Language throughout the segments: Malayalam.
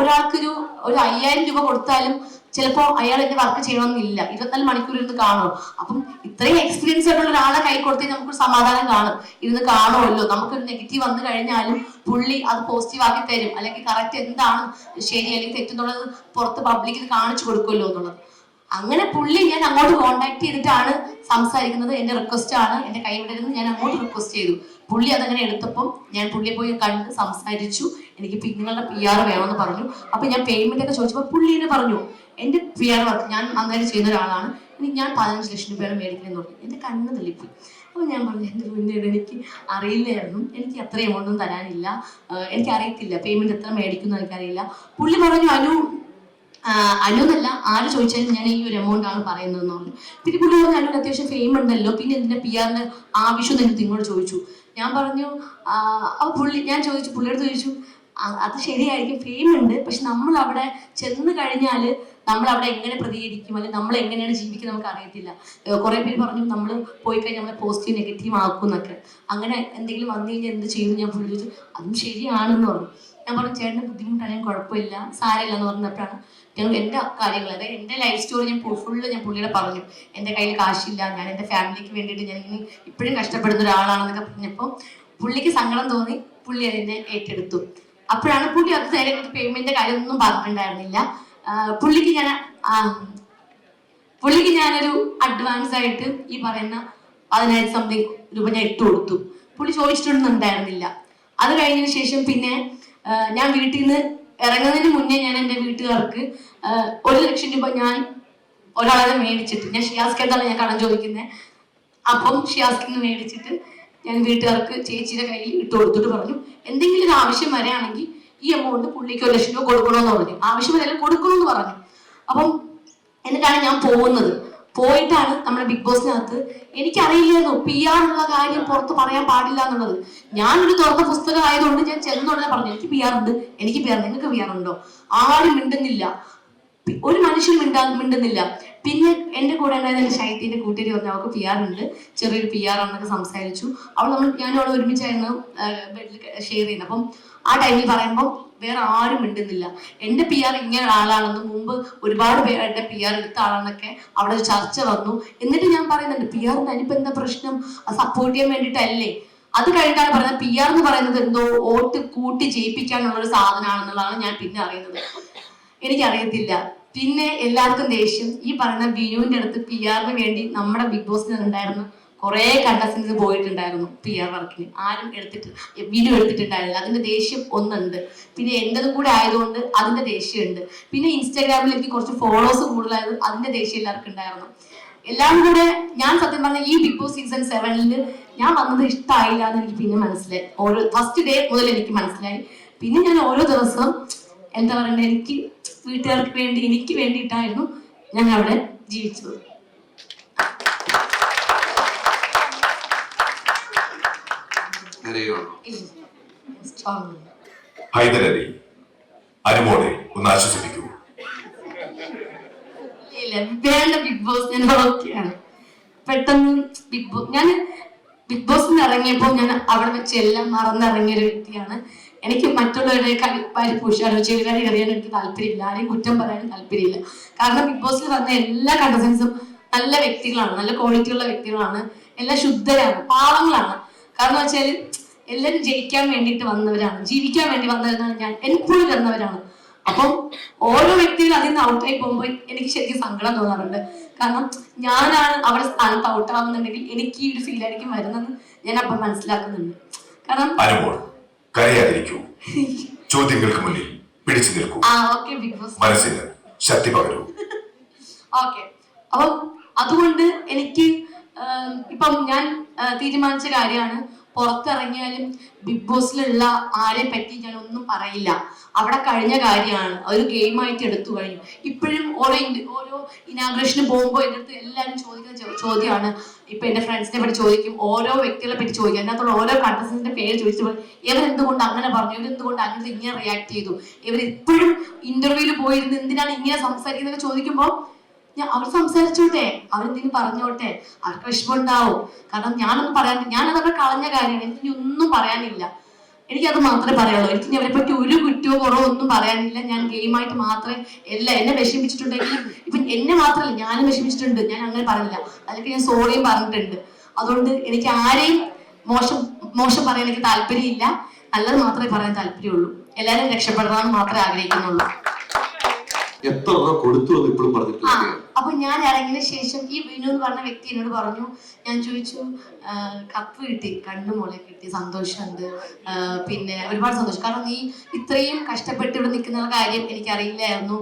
ഒരാൾക്കൊരു 5000 രൂപ കൊടുത്താലും ചിലപ്പോ അയാൾ എന്റെ വർക്ക് ചെയ്യണമെന്നില്ല, 24 മണിക്കൂർ ഇരുന്ന് കാണും. അപ്പം ഇത്രയും എക്സ്പീരിയൻസ് ആയിട്ടുള്ള ഒരാളെ കൈ കൊടുത്തേ നമുക്കൊരു സമാധാനം കാണും, ഇരുന്ന് കാണുമല്ലോ. നമുക്കൊരു നെഗറ്റീവ് വന്നു കഴിഞ്ഞാലും പുള്ളി അത് പോസിറ്റീവ് ആക്കി തരും, അല്ലെങ്കിൽ കറക്റ്റ് എന്താണ് ശരി അല്ലെങ്കിൽ തെറ്റെന്നുള്ളത് പുറത്ത് പബ്ലിക്കിൽ കാണിച്ചു കൊടുക്കുമല്ലോ എന്നുള്ളത്. അങ്ങനെ പുള്ളി ഞാൻ അങ്ങോട്ട് കോണ്ടാക്ട് ചെയ്തിട്ടാണ് സംസാരിക്കുന്നത്. എന്റെ റിക്വസ്റ്റ് ആണ്, എന്റെ കൈവിടരുന്ന് ഞാൻ അങ്ങോട്ട് റിക്വസ്റ്റ് ചെയ്തു. പുള്ളി അതങ്ങനെ എടുത്തപ്പം ഞാൻ പുള്ളിയെ പോയി കണ്ട് സംസാരിച്ചു. എനിക്ക് നിങ്ങളുടെ PR വേണമെന്ന് പറഞ്ഞു. അപ്പൊ ഞാൻ പേയ്മെന്റ് ഒക്കെ ചോദിച്ചപ്പോൾ പുള്ളിനെ പറഞ്ഞു എന്റെ PR വർക്ക് ഞാൻ നന്നായിട്ട് ചെയ്യുന്ന ഒരാളാണ്, ഞാൻ 15 ലക്ഷം രൂപയാണ് മേടിക്കണമെന്ന് പറഞ്ഞു. എന്റെ കണ്ണ് തള്ളിപ്പോയി. അപ്പൊ ഞാൻ പറഞ്ഞു എന്റെ മുന്നേ എനിക്ക് അറിയില്ലായിരുന്നു, എനിക്ക് അത്ര എമൗണ്ടൊന്നും തരാനില്ല, എനിക്ക് അറിയത്തില്ല പേയ്മെന്റ് എത്ര മേടിക്കുന്നു എനിക്കറിയില്ല. പുള്ളി പറഞ്ഞു അനുന്നല്ല, ആര് ചോദിച്ചാലും ഞാൻ ഈ ഒരു എമൗണ്ട് ആണ് പറയുന്നതെന്ന് പറഞ്ഞു. പിന്നെ പുള്ളി പറഞ്ഞു അനുവിന് അത്യാവശ്യം ഫെയിം ഉണ്ടല്ലോ, പിന്നെ എന്തിനാ PR-ന്റെ ആവശ്യം എന്ന് നിങ്ങളോട് ചോദിച്ചു. ഞാൻ പറഞ്ഞു ഞാൻ ചോദിച്ചു, പുള്ളിയോട് ചോദിച്ചു അത് ശരിയായിരിക്കും, ഫെയിം ഉണ്ട്, പക്ഷെ നമ്മൾ അവിടെ ചെന്ന് കഴിഞ്ഞാല് നമ്മൾ അവിടെ എങ്ങനെ പ്രതികരിക്കും അല്ലെങ്കിൽ നമ്മൾ എങ്ങനെയാണ് ജീവിക്കുന്നത് നമുക്ക് അറിയത്തില്ല. കുറെ പേര് പറഞ്ഞു നമ്മൾ പോയി കഴിഞ്ഞാൽ നമ്മളെ പോസിറ്റീവ് നെഗറ്റീവ് ആക്കും എന്നൊക്കെ. അങ്ങനെ എന്തെങ്കിലും വന്നു കഴിഞ്ഞാൽ എന്ത് ചെയ്യുന്നു ഞാൻ പുള്ളി ചോദിച്ചു. അതും ശരിയാണെന്ന് പറഞ്ഞു. ഞാൻ പറഞ്ഞു ചേട്ടന് ബുദ്ധിമുട്ടാണെങ്കിൽ കുഴപ്പമില്ല, സാരമില്ല എന്ന് പറഞ്ഞപ്പോഴാണ് ഞങ്ങൾ എൻ്റെ കാര്യങ്ങൾ, അതായത് എൻ്റെ ലൈഫ് സ്റ്റോറി ഞാൻ പുള്ളിയുടെ പറഞ്ഞു. എൻ്റെ കയ്യിൽ കാശില്ല, ഞാൻ എൻ്റെ ഫാമിലിക്ക് വേണ്ടിയിട്ട് ഞാൻ ഇനി ഇപ്പോഴും കഷ്ടപ്പെടുന്ന ഒരാളാണെന്നൊക്കെ പറഞ്ഞപ്പോൾ പുള്ളിക്ക് സങ്കടം തോന്നി. പുള്ളി അതിനെ ഏറ്റെടുത്തു. അപ്പോഴാണ് പുള്ളി അത് നേരെ പേയ്മെന്റിന്റെ കാര്യമൊന്നും പറഞ്ഞിട്ടുണ്ടായിരുന്നില്ല. പുള്ളിക്ക് ഞാനൊരു അഡ്വാൻസ് ആയിട്ട് ഈ പറയുന്ന 10,000 സംതിങ് രൂപ ഞാൻ ഇട്ട് കൊടുത്തു. പുള്ളി ചോദിച്ചിട്ടൊന്നുണ്ടായിരുന്നില്ല. അത് കഴിഞ്ഞതിന് ശേഷം പിന്നെ ഞാൻ വീട്ടിൽ നിന്ന് ഇറങ്ങുന്നതിന് മുന്നേ ഞാൻ എൻ്റെ വീട്ടുകാർക്ക് 1 ലക്ഷം രൂപ ഞാൻ ഒരാളെ മേടിച്ചിട്ട്, ഞാൻ ഷിയാസ്ക്കെന്താണ് ഞാൻ കടം ചോദിക്കുന്നത്, അപ്പം ഷിയാസ്കിന്ന് മേടിച്ചിട്ട് ഞാൻ വീട്ടുകാർക്ക് ചേച്ചിയുടെ കയ്യിൽ ഇട്ട് കൊടുത്തിട്ട് പറഞ്ഞു എന്തെങ്കിലും ഒരു ആവശ്യം വരികയാണെങ്കിൽ ഈ എമൗണ്ട് പുള്ളിക്ക് 1 ലക്ഷം രൂപ കൊടുക്കണമെന്ന് പറഞ്ഞു. ആവശ്യം വരെല്ലാം കൊടുക്കണമെന്ന് പറഞ്ഞു. അപ്പം എന്നിട്ടാണ് ഞാൻ പോകുന്നത്. പോയിട്ടാണ് നമ്മുടെ ബിഗ് ബോസിനകത്ത് എനിക്കറിയില്ലായിരുന്നു PR എന്നുള്ള കാര്യം പുറത്ത് പറയാൻ പാടില്ല എന്നുള്ളത്. ഞാനൊരു തുറന്ന പുസ്തകം ആയതുകൊണ്ട് ഞാൻ ചെന്നുടനെ പറഞ്ഞു എനിക്ക് PR ഉണ്ട്, എനിക്ക് PR, നിങ്ങൾക്ക് PR ഉണ്ടോ? ആരും മിണ്ടുന്നില്ല, ഒരു മനുഷ്യൻ മിണ്ടുന്നില്ല. പിന്നെ എന്റെ കൂടെ ഉണ്ടായിരുന്ന ശൈത്യന്റെ കൂട്ടുകാരി പറഞ്ഞു അവൾക്ക് PR ഉണ്ട്, ചെറിയൊരു PR ആണെന്നൊക്കെ സംസാരിച്ചു. ഞാനും അവൾ ഒരുമിച്ചായിരുന്നു ബെഡിൽ ഷെയർ ചെയ്യുന്നത്. അപ്പം ആ ടൈമിൽ പറയുമ്പോൾ വേറെ ആരും മിണ്ടുന്നില്ല. എന്റെ PR ഇങ്ങനെ ആളാണെന്ന് മുമ്പ് ഒരുപാട് പേര് എന്റെ PR എടുത്ത ആളാണെന്നൊക്കെ അവിടെ ഒരു ചർച്ച വന്നു. എന്നിട്ട് ഞാൻ പറയുന്നുണ്ട് PR-ന് അതിനിപ്പോ എന്താ പ്രശ്നം, സപ്പോർട്ട് ചെയ്യാൻ വേണ്ടിയിട്ടല്ലേ. അത് കഴിഞ്ഞിട്ടാണ് പറയുന്നത് PR എന്ന് പറയുന്നത് എന്തോ വോട്ട് കൂട്ടി ജയിപ്പിക്കാനുള്ള ഒരു സാധനമാണെന്നുള്ളതാണ് ഞാൻ പിന്നെ അറിയുന്നത്. എനിക്കറിയത്തില്ല. പിന്നെ എല്ലാവർക്കും ദേഷ്യം. ഈ പറയുന്ന ബിനുവിന്റെ അടുത്ത് PR-ന് വേണ്ടി നമ്മുടെ ബിഗ് ബോസിന് ഉണ്ടായിരുന്നു കുറെ കണ്ടസ്റ്റൻസ് പോയിട്ടുണ്ടായിരുന്നു PR വർക്കിന്, ആരും ബിനു എടുത്തിട്ടുണ്ടായിരുന്നില്ല. അതിന്റെ ദേഷ്യം ഒന്നുണ്ട്. പിന്നെ എന്റതും കൂടെ ആയതുകൊണ്ട് അതിന്റെ ദേഷ്യമുണ്ട്. പിന്നെ ഇൻസ്റ്റാഗ്രാമിൽ എനിക്ക് കുറച്ച് ഫോളോവേഴ്സ് കൂടുതലായത് അതിന്റെ ദേഷ്യം എല്ലാവർക്കും ഉണ്ടായിരുന്നു. എല്ലാം കൂടെ ഞാൻ സത്യം പറഞ്ഞ ഈ ബിഗ് ബോസ് സീസൺ 7 ഞാൻ വന്നത് ഇഷ്ടമായില്ല എന്ന് എനിക്ക് പിന്നെ മനസ്സിലായി. ഫസ്റ്റ് ഡേ മുതൽ എനിക്ക് മനസ്സിലായി. പിന്നെ ഞാൻ ഓരോ ദിവസവും എന്താ പറയണ്ടേ, എനിക്ക് വീട്ടുകാർക്ക് വേണ്ടി എനിക്ക് വേണ്ടിയിട്ടായിരുന്നു ഞാൻ അവിടെ ജീവിച്ചത്. ഹൈദരലി അനുമോളെ ഒന്ന് ആശ്വസിപ്പിക്കൂ. ഇല്ല വേണ്ട ബിഗ് ബോസ്, ഞാൻ ഓക്കെയാണ്. പെട്ടെന്ന് ഞാൻ ബിഗ് ബോസിൽ ഇറങ്ങിയപ്പോൾ ഞാൻ അവിടെ വെച്ച് എല്ലാം മറന്നിറങ്ങിയ ഒരു വ്യക്തിയാണ്. എനിക്ക് മറ്റുള്ളവരുടെ പരിപൂഷാനോ ചെവികാരി അറിയാൻ എനിക്ക് താല്പര്യമില്ല, ആരെയും കുറ്റം പറയാനും താല്പര്യമില്ല. കാരണം ബിഗ് ബോസിൽ വന്ന എല്ലാ കണ്ടസ്റ്റൻസും നല്ല വ്യക്തികളാണ്, നല്ല ക്വാളിറ്റിയുള്ള വ്യക്തികളാണ്, എല്ലാം ശുദ്ധരാണ്, പാവങ്ങളാണ്. കാരണം വെച്ചാൽ എല്ലാവരും ജയിക്കാൻ വേണ്ടിയിട്ട് വന്നവരാണ്, ജീവിക്കാൻ വേണ്ടി വന്നവരാണ്, ഞാൻ എപ്പോഴും വന്നവരാണ്. അപ്പം ഓരോ വ്യക്തികളും അതിൽ നിന്ന് ഔട്ടായി പോകുമ്പോൾ എനിക്ക് ശരിക്കും സങ്കടം തോന്നാറുണ്ട്. കാരണം ഞാനാണ് അവിടെ സ്ഥാനത്ത് ഔട്ടാവുന്നുണ്ടെങ്കിൽ എനിക്ക് ഈ ഒരു ഫീൽ ആയിരിക്കും വരുന്നത് ഞാൻ അപ്പം മനസ്സിലാക്കുന്നുണ്ട്. കാരണം ചോദ്യങ്ങൾക്ക് മുന്നിൽ പിടിച്ചു നിൽക്കൂ. മനസ്സിന് ശക്തി പകരൂ. ഓക്കെ. അപ്പം അതുകൊണ്ട് എനിക്ക് ഇപ്പം ഞാൻ തീരുമാനിച്ച കാര്യമാണ്, പുറത്തിറങ്ങിയാലും ബിഗ് ബോസിലുള്ള ആരെ പറ്റി ഞാൻ ഒന്നും പറയില്ല. അവിടെ കഴിഞ്ഞ കാര്യമാണ്, ഒരു ഗെയിമായിട്ട് എടുത്തു കഴിഞ്ഞു. ഇപ്പോഴും ഓരോ ഇനാഗ്രേഷന് പോകുമ്പോൾ എൻ്റെ അടുത്ത് എല്ലാവരും ചോദിക്കുന്ന ചോദ്യമാണ്. ഇപ്പൊ എന്റെ ഫ്രണ്ട്സിനെ പറ്റി ചോദിക്കും, ഓരോ വ്യക്തികളെ പറ്റി ചോദിക്കും, അതിനകത്തുള്ള ഓരോ കണ്ടസ്റ്റന്റിന്റെ പേര് ചോദിച്ചപ്പോൾ ഇവരെന്തുകൊണ്ട് അങ്ങനെ പറഞ്ഞു, ഇവരെന്തുകൊണ്ട് അങ്ങനെ ഇങ്ങനെ റിയാക്ട് ചെയ്തു, ഇവർ ഇപ്പോഴും ഇന്റർവ്യൂവിൽ പോയിരുന്ന് എന്തിനാണ് ഇങ്ങനെ സംസാരിക്കുന്നത് ചോദിക്കുമ്പോൾ അവർ സംസാരിച്ചോട്ടെ, അവരെന്തെങ്കിലും പറഞ്ഞോട്ടെ, അവർക്ക് വിഷമമുണ്ടാവും. കാരണം ഞാനൊന്നും പറയാൻ, ഞാനതൊക്കെ കളഞ്ഞ കാര്യമാണ്, എനിക്ക് ഒന്നും പറയാനില്ല. എനിക്കത് മാത്രമേ പറയാനുള്ളൂ. എനിക്ക് അവരെ പറ്റി ഒരു കുറ്റമോ കുറവോ ഒന്നും പറയാനില്ല. ഞാൻ ഗെയിമായിട്ട് മാത്രമേ എന്നെ വിഷമിച്ചിട്ടുണ്ടെങ്കിൽ ഇപ്പൊ എന്നെ മാത്രമല്ല ഞാനും വിഷമിച്ചിട്ടുണ്ട്, ഞാൻ അങ്ങനെ പറഞ്ഞില്ല. അതിലൊക്കെ ഞാൻ സോറിയും പറഞ്ഞിട്ടുണ്ട്. അതുകൊണ്ട് എനിക്ക് ആരെയും മോശം പറയാൻ എനിക്ക് താല്പര്യമില്ല. നല്ലത് മാത്രമേ പറയാൻ താല്പര്യമുള്ളൂ. എല്ലാവരും രക്ഷപ്പെടണമെന്ന് മാത്രമേ ആഗ്രഹിക്കുന്നുള്ളൂ. എത്ര കൊടുത്തു എന്ന് ഇപ്പോഴും പറഞ്ഞിട്ടില്ല. അപ്പൊ ഞാൻ ഇറങ്ങിയ ശേഷം ഈ വിനു എന്ന് പറഞ്ഞ വ്യക്തി എന്നോട് പറഞ്ഞു, ഞാൻ ചോദിച്ചു കപ്പ് കിട്ടി, കണ്ണുമോളെ കിട്ടി, സന്തോഷമുണ്ട്, പിന്നെ ഒരുപാട് സന്തോഷം. കാരണം നീ ഇത്രയും കഷ്ടപ്പെട്ട് ഇവിടെ നിൽക്കുന്ന കാര്യം എനിക്കറിയില്ലായിരുന്നു.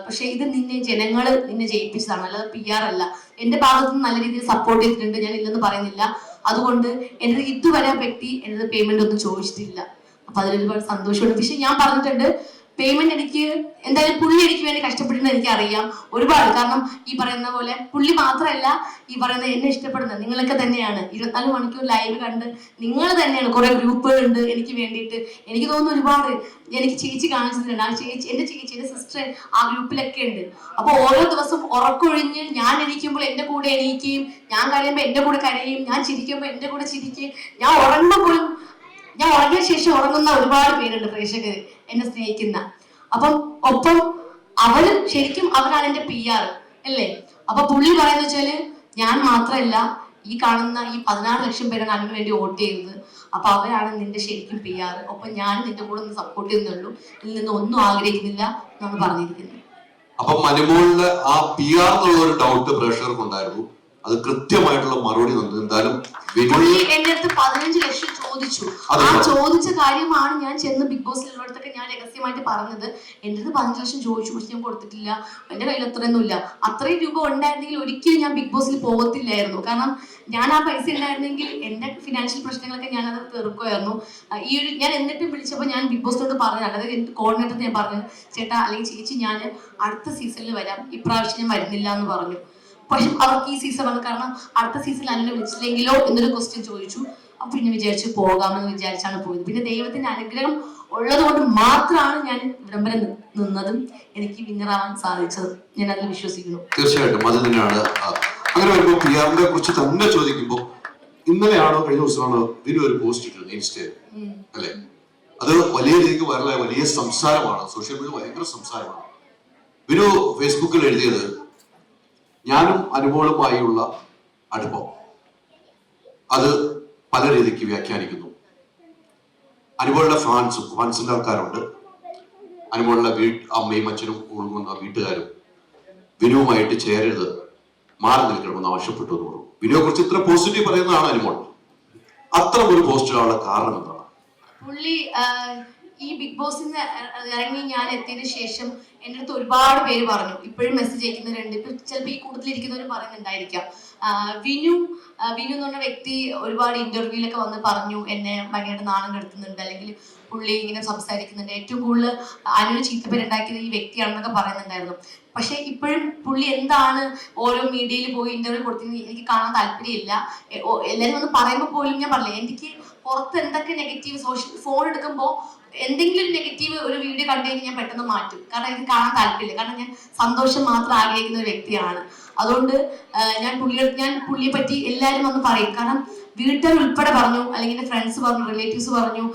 പക്ഷെ ഇത് ജനങ്ങൾ നിന്നെ ജയിപ്പിച്ചതാണ്, അല്ലാതെ PR അല്ല. എന്റെ ഭാഗത്ത് നിന്ന് നല്ല രീതിയിൽ സപ്പോർട്ട് ചെയ്തിട്ടുണ്ട്, ഞാൻ ഇല്ലെന്ന് പറയുന്നില്ല. അതുകൊണ്ട് എൻ്റെ ഇതുവരെ വ്യക്തി എൻ്റെ പേയ്മെന്റ് ഒന്നും ചോദിച്ചിട്ടില്ല. അപ്പൊ അതിലൊരുപാട് സന്തോഷമുണ്ട്. പക്ഷെ ഞാൻ പറഞ്ഞിട്ടുണ്ട് പേയ്മെന്റ് എനിക്ക് എന്തായാലും പുള്ളി എനിക്ക് വേണ്ടി കഷ്ടപ്പെടുന്നത് എനിക്ക് അറിയാം ഒരുപാട്. കാരണം ഈ പറയുന്ന പോലെ പുള്ളി മാത്രമല്ല, ഈ പറയുന്ന എന്നെ ഇഷ്ടപ്പെടുന്നത് നിങ്ങളൊക്കെ തന്നെയാണ്. 24 മണിക്കൂർ ലൈവ് കണ്ട് നിങ്ങൾ തന്നെയാണ്. കുറെ ഗ്രൂപ്പുകളുണ്ട് എനിക്ക് വേണ്ടിയിട്ട്. എനിക്ക് തോന്നുന്നു ഒരുപാട് എനിക്ക് ചേച്ചി കാണിച്ചിട്ടുണ്ട്. ആ ചേച്ചി എന്റെ സിസ്റ്റർ ആ ഗ്രൂപ്പിലൊക്കെ ഉണ്ട്. അപ്പൊ ഓരോ ദിവസം ഉറക്കൊഴിഞ്ഞ് ഞാൻ എണീക്കുമ്പോൾ എന്റെ കൂടെ എണീക്കുകയും, ഞാൻ കരയുമ്പോൾ എന്റെ കൂടെ കരയും, ഞാൻ ചിരിക്കുമ്പോൾ എന്റെ കൂടെ ചിരിക്കുകയും, ഞാൻ ഉറങ്ങിയ ശേഷം ഉറങ്ങുന്ന ഒരുപാട് പേരുണ്ട് പ്രേക്ഷകര് എന്നെ സ്നേഹിക്കുന്ന. അപ്പം ഒപ്പം അവരാണ് എന്റെ PR അല്ലേ. അപ്പൊ പുള്ളി പറയുന്ന വെച്ചാല് ഞാൻ മാത്രമല്ല, ഈ കാണുന്ന ഈ 16 ലക്ഷം പേരാണ് അതിനു വേണ്ടി വോട്ട് ചെയ്തത്. അപ്പൊ അവരാണ് നിന്റെ ശരിക്കും PR. ഒപ്പം ഞാൻ നിന്റെ കൂടെ ഒന്ന് സപ്പോർട്ട് ചെയ്യുന്നുള്ളൂ, ഇതിൽ നിന്ന് ഒന്നും ആഗ്രഹിക്കുന്നില്ല എന്നാണ് പറഞ്ഞിരിക്കുന്നത്. അപ്പൊ മനുമോളിന്റെ ആ PR എന്നുള്ള ഒരു ഡൗട്ട് പ്രേക്ഷകർക്ക് ഉണ്ടായിരുന്നു. അത് കൃത്യമായിട്ടുള്ള മറുപടി തന്നു. എന്തായാലും എന്റെ അടുത്ത് 15 ലക്ഷം ചോദിച്ചു. ആ ചോദിച്ച കാര്യമാണ് ഞാൻ ചെന്ന് ബിഗ് ബോസിലുള്ളടത്തൊക്കെ ഞാൻ രഹസ്യമായിട്ട് പറഞ്ഞത്. എന്റെ അടുത്ത് 15 ലക്ഷം ചോദിച്ചു, പക്ഷെ ഞാൻ കൊടുത്തിട്ടില്ല. എന്റെ കയ്യിൽ അത്രയൊന്നുമില്ല. അത്രയും രൂപ ഉണ്ടായിരുന്നെങ്കിൽ ഒരിക്കലും ഞാൻ ബിഗ് ബോസിൽ പോകത്തില്ലായിരുന്നു. കാരണം ഞാൻ ആ പൈസ ഉണ്ടായിരുന്നെങ്കിൽ എന്റെ ഫിനാൻഷ്യൽ പ്രശ്നങ്ങളൊക്കെ ഞാൻ അത് തീർക്കുമായിരുന്നു. ഞാൻ എന്നിട്ടും വിളിച്ചപ്പോൾ ഞാൻ ബിഗ് ബോസിനോട് പറഞ്ഞു, അതായത് എന്റെ കോർഡിനേറ്റർ ഞാൻ പറഞ്ഞു, ചേട്ടാ അല്ലെങ്കിൽ ചേച്ചി ഞാൻ അടുത്ത സീസണിൽ വരാം, ഇപ്രാവശ്യം ഞാൻ വരുന്നില്ല എന്ന് പറഞ്ഞു. പക്ഷെ അവർക്ക് ഈ സീസൺ വന്നു. കാരണം അടുത്ത സീസണിൽ അതിനെ വിളിച്ചില്ലെങ്കിലോ എന്നൊരു ക്വസ്റ്റ്യൻ ചോദിച്ചു. അപ്പൊ പിന്നെ വിചാരിച്ചു പോകാമെന്ന് വിചാരിച്ചാണ് പോയത്. പിന്നെ ദൈവത്തിന്റെ അനുഗ്രഹം ഉള്ളത് കൊണ്ട് മാത്രമാണ് ഞാൻ ഇവിടം വരെ നിന്നതും എനിക്ക് വിന്നറാവാൻ സാധിച്ചത്. ഞാൻ അതിൽ വിശ്വസിക്കുന്നു. തീർച്ചയായിട്ടും അത് തന്നെയാണ്. അങ്ങനെ വരുമ്പോൾ PR-നെ കുറിച്ച് തന്നെ ചോദിക്കുമ്പോൾ, ഇന്നലെയാണോ കഴിഞ്ഞ ദിവസമാണോ വിനു ഒരു പോസ്റ്റ് ഇട്ടിരുന്നത് ഇൻസ്റ്റയിൽ അല്ലെ? അത് വലിയ രീതിക്ക് വൈറലായ വലിയ സംസാരമാണ്. സോഷ്യൽ മീഡിയ ഭയങ്കര സംസാരമാണ്. വിനു ഫേസ്ബുക്കിൽ എഴുതിയത്, ഞാനും അനുമോളുമായുള്ള അടുപ്പം അത് പല രീതിക്ക് വ്യാഖ്യാനിക്കുന്നു. അനുമോളുടെ ഫാൻസിന്റെ ആൾക്കാരുണ്ട്. അനുമോളുടെ അമ്മയും അച്ഛനും ഒഴുകുന്ന വീട്ടുകാരും വിനുവുമായിട്ട് ചേരരുത്, മാറി നിൽക്കണമെന്ന് ആവശ്യപ്പെട്ടു എന്ന് പറഞ്ഞു. വിനുവിനെ കുറിച്ച് ഇത്ര പോസിറ്റീവ് പറയുന്നതാണ് അനുമോൾ. അത്ര ഒരു പോസ്റ്റിലുള്ള കാരണം എന്താണ്? പുള്ളി ഈ ബിഗ് ബോസിൽ നിന്ന് ഇറങ്ങി ഞാൻ എത്തിയതിനു ശേഷം എൻ്റെ അടുത്ത് ഒരുപാട് പേര് പറഞ്ഞു, ഇപ്പോഴും മെസ്സേജ് അയക്കുന്നവരുണ്ട്. ഇപ്പൊ ചിലപ്പോൾ ഈ കൂട്ടത്തിലിരിക്കുന്നവർ പറയുന്നുണ്ടായിരിക്കാം, വിനു എന്ന് പറഞ്ഞ വ്യക്തി ഒരുപാട് ഇന്റർവ്യൂലൊക്കെ വന്ന് പറഞ്ഞു എന്നെ ഭയങ്കര നാണം കെടുത്തുന്നുണ്ട്, അല്ലെങ്കിൽ പുള്ളി ഇങ്ങനെ സംസാരിക്കുന്നുണ്ട്, ഏറ്റവും കൂടുതൽ അനുവിന് ചീത്തപ്പേരുണ്ടാക്കിയത് ഈ വ്യക്തിയാണെന്നൊക്കെ പറയുന്നുണ്ടായിരുന്നു. പക്ഷെ ഇപ്പോഴും പുള്ളി എന്താണ് ഓരോ മീഡിയയിൽ പോയി ഇന്റർവ്യൂ കൊടുത്തിരുന്നത് എനിക്ക് കാണാൻ താല്പര്യമില്ല. എല്ലാവരും ഒന്ന് പറയുമ്പോൾ പോലും ഞാൻ പറഞ്ഞില്ല, എനിക്ക് പുറത്ത് എന്തൊക്കെ നെഗറ്റീവ് ഫോൺ എടുക്കുമ്പോൾ എന്തെങ്കിലും ഒരു നെഗറ്റീവ് ഒരു വീഡിയോ കണ്ടു കഴിഞ്ഞാൽ ഞാൻ പെട്ടെന്ന് മാറ്റും. കാരണം എനിക്ക് കാണാൻ താല്പര്യമില്ല. കാരണം ഞാൻ സന്തോഷം മാത്രം ആഗ്രഹിക്കുന്ന ഒരു വ്യക്തിയാണ്. അതുകൊണ്ട് ഞാൻ പുള്ളിയെ പറ്റി എല്ലാവരും വന്ന് പറയും. കാരണം വീട്ടുകാർ ഉൾപ്പെടെ പറഞ്ഞു, അല്ലെങ്കിൽ എൻ്റെ ഫ്രണ്ട്സ് പറഞ്ഞു, റിലേറ്റീവ്സ് പറഞ്ഞു,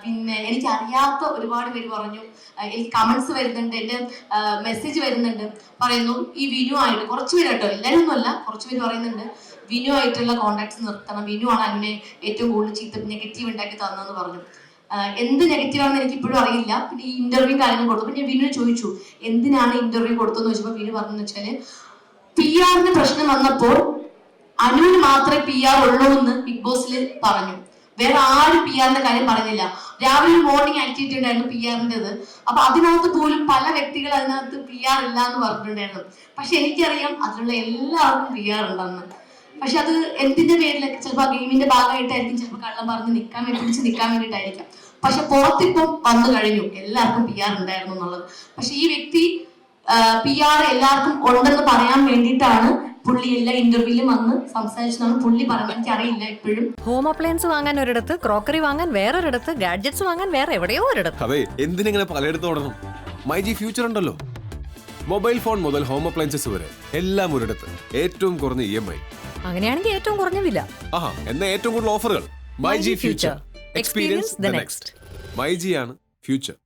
പിന്നെ എനിക്ക് അറിയാത്ത ഒരുപാട് പേര് പറഞ്ഞു, എനിക്ക് കമന്റ്സ് വരുന്നുണ്ട്, എൻ്റെ മെസ്സേജ് വരുന്നുണ്ട്, പറയുന്നു ഈ വിനു ആയിട്ട് കുറച്ച് പേര് കേട്ടോ, എല്ലാവരും ഒന്നുമല്ല, കുറച്ച് പേര് പറയുന്നുണ്ട് വിനു ആയിട്ടുള്ള കോണ്ടാക്ട്സ് നിർത്തണം, വിനു ആണ് അതിനെ ഏറ്റവും കൂടുതൽ നെഗറ്റീവ് ഉണ്ടാക്കി തന്നെന്ന് പറഞ്ഞു. എന്ത് നെഗറ്റീവാണെന്ന് എനിക്ക് ഇപ്പോഴും അറിയില്ല. പിന്നെ ഈ ഇന്റർവ്യൂ കാര്യങ്ങൾ കൊടുത്തു. പിന്നെ ഞാൻ വിനുവിനെ ചോദിച്ചു എന്തിനാണ് ഇന്റർവ്യൂ കൊടുത്തതെന്ന് ചോദിച്ചപ്പോൾ വിനു പറഞ്ഞെന്ന് വെച്ചാല് PR-ന് പ്രശ്നം വന്നപ്പോൾ അനുവിന് മാത്രമേ PR ഉള്ളൂ എന്ന് ബിഗ് ബോസിൽ പറഞ്ഞു. വേറെ ആരും PR-ന്റെ കാര്യം പറഞ്ഞില്ല. രാവിലെ മോർണിംഗ് ആക്ടിവിറ്റി ഉണ്ടായിരുന്നു PR-ൻ്റെത്. അപ്പൊ അതിനകത്ത് പോലും പല വ്യക്തികൾ അതിനകത്ത് PR ഇല്ല എന്ന് പറഞ്ഞിട്ടുണ്ടായിരുന്നു. പക്ഷെ എനിക്കറിയാം അതിലുള്ള എല്ലാവർക്കും PR ഉണ്ടെന്ന്. പക്ഷെ അത് എന്തിന്റെ പേരിലൊക്കെ ചിലപ്പോൾ ആ ഗെയിമിന്റെ ഭാഗമായിട്ടായിരിക്കും, ചിലപ്പോൾ കള്ളം പറഞ്ഞ് പിടിച്ച് നിൽക്കാൻ വേണ്ടിയിട്ടായിരിക്കാം. പക്ഷെ പുറത്തിപ്പം വന്നു കഴിഞ്ഞു എല്ലാവർക്കും PR ഉണ്ടായിരുന്നു എന്നുള്ളത്. പക്ഷെ ഈ വ്യക്തി PR എല്ലാവർക്കും ഉണ്ടെന്ന് പറയാൻ വേണ്ടിയിട്ടാണ് പുള്ളി എല്ലാ ഇന്റർവ്യൂവിലും വന്ന് സംസാരിച്ചതാണ് പുള്ളി പറഞ്ഞത്. എനിക്ക് അറിയില്ല ഇപ്പോഴും. ഹോം അപ്ലയൻസ് വാങ്ങാൻ ഒരിടത്ത്, ക്രോക്കറി വാങ്ങാൻ വേറൊരിടത്ത്, ഗാഡ്ജറ്റ്സ് വാങ്ങാൻ വേറെ എവിടെയോ ഒരിടത്ത്. അതെ, എന്തിനെങ്ങനെ പലയിടത്ത് ഓടണം? മൈജി ഫ്യൂച്ചർ ഉണ്ടല്ലോ. മൊബൈൽ ഫോൺ മുതൽ ഹോം അപ്ലയൻസസ് വരെ എല്ലാം ഒരിടത്ത്, ഏറ്റവും കുറഞ്ഞ EMI. അങ്ങനെയാണെങ്കിൽ ഏറ്റവും കുറഞ്ഞ വില. എന്നാ ഏറ്റവും കൂടുതൽ ഓഫറുകൾ. MyG future. Experience the next. My G ആണ് ഫ്യൂച്ചർ.